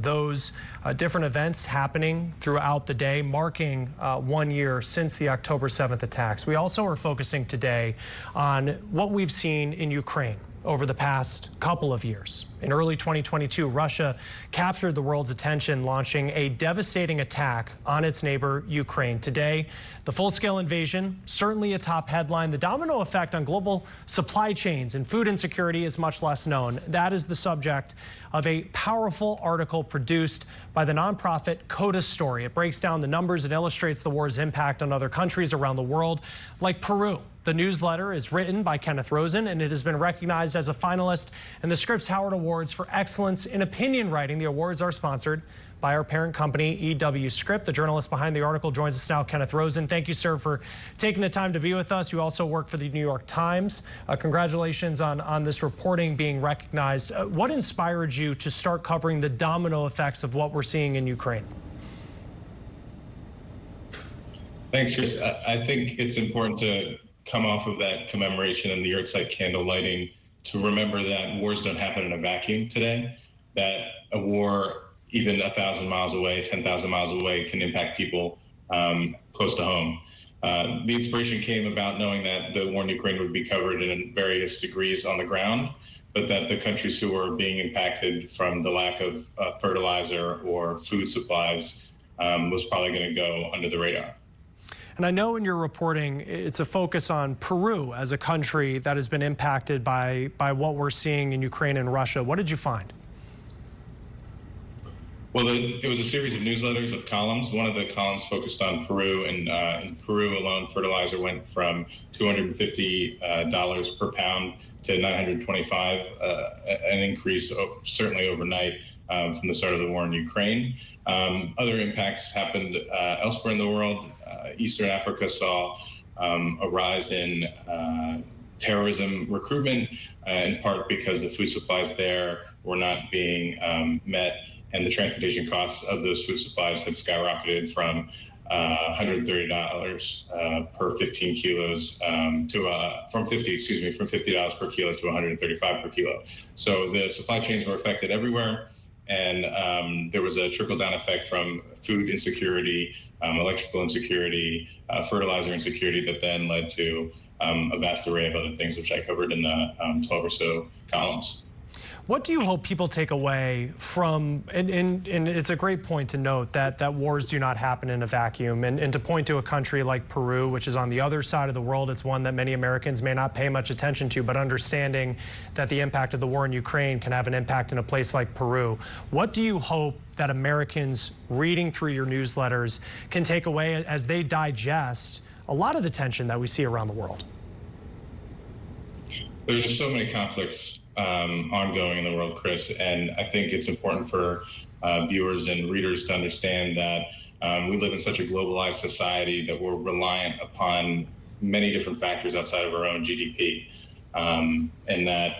Those different events happening throughout the day, marking 1 year since the October 7th attacks. We also are focusing today on what we've seen in Ukraine over the past couple of years. In early 2022, Russia captured the world's attention, launching a devastating attack on its neighbor, Ukraine. Today, the full-scale invasion, certainly a top headline. The domino effect on global supply chains and food insecurity is much less known. That is the subject of a powerful article produced by the nonprofit Coda story. It breaks down the numbers and illustrates the war's impact on other countries around the world, like Peru. The newsletter is written by Kenneth Rosen, and it has been recognized as a finalist in the Scripps Howard Awards for excellence in opinion writing. The awards are sponsored by our parent company, EW Script. The journalist behind the article joins us now, Kenneth Rosen. Thank you, sir, for taking the time to be with us. You also work for the New York Times. Congratulations on this reporting being recognized. What inspired you to start covering the domino effects of what we're seeing in Ukraine? Thanks, Chris. I think it's important to come off of that commemoration and the yahrzeit candle lighting to remember that wars don't happen in a vacuum today, that a war even 1,000 miles away, 10,000 miles away can impact people close to home. The inspiration came about knowing that the war in Ukraine would be covered in various degrees on the ground, but that the countries who are being impacted from the lack of fertilizer or food supplies was probably going to go under the radar. And I know in your reporting, it's a focus on Peru as a country that has been impacted by what we're seeing in Ukraine and Russia. What did you find? Well, it was a series of newsletters with columns. One of the columns focused on Peru, and in Peru alone, fertilizer went from $250 per pound to $925, an increase certainly overnight from the start of the war in Ukraine. Other impacts happened elsewhere in the world. Eastern Africa saw a rise in terrorism recruitment, in part because the food supplies there were not being met, and the transportation costs of those food supplies had skyrocketed from $130 per 15 kilos from $50 per kilo to $135 per kilo. So the supply chains were affected everywhere. And there was a trickle-down effect from food insecurity, electrical insecurity, fertilizer insecurity that then led to a vast array of other things, which I covered in the 12 or so columns. What do you hope people take away from, and it's a great point to note that wars do not happen in a vacuum, and to point to a country like Peru, which is on the other side of the world. It's one that many Americans may not pay much attention to, but understanding that the impact of the war in Ukraine can have an impact in a place like Peru. What do you hope that Americans reading through your newsletters can take away as they digest a lot of the tension that we see around the world? There's so many conflicts ongoing in the world, Chris, and I think it's important for viewers and readers to understand that we live in such a globalized society that we're reliant upon many different factors outside of our own GDP, and that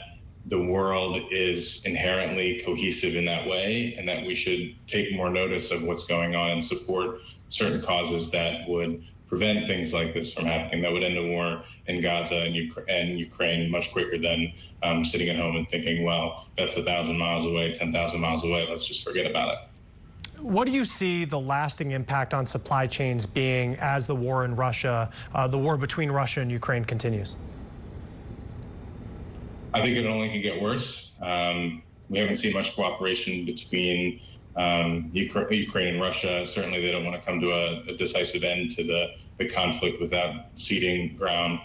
the world is inherently cohesive in that way, and that we should take more notice of what's going on and support certain causes that would prevent things like this from happening, that would end a war in Gaza and Ukraine much quicker than sitting at home and thinking, well, that's 1,000 miles away, 10,000 miles away, let's just forget about it. What do you see the lasting impact on supply chains being as the war in Russia, the war between Russia and Ukraine continues? I think it only can get worse. We haven't seen much cooperation between Ukraine and Russia. Certainly they don't want to come to a decisive end to the conflict without ceding ground.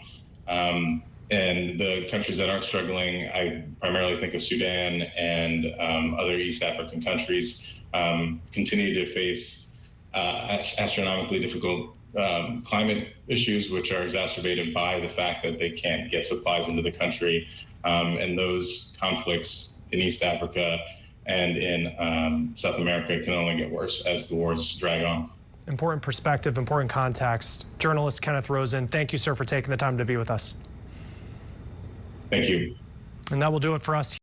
And the countries that are struggling, I primarily think of Sudan and other East African countries, continue to face astronomically difficult climate issues, which are exacerbated by the fact that they can't get supplies into the country. And those conflicts in East Africa and in South America can only get worse as the wars drag on. Important perspective, important context. Journalist Kenneth Rosen, thank you, sir, for taking the time to be with us. Thank you. And that will do it for us.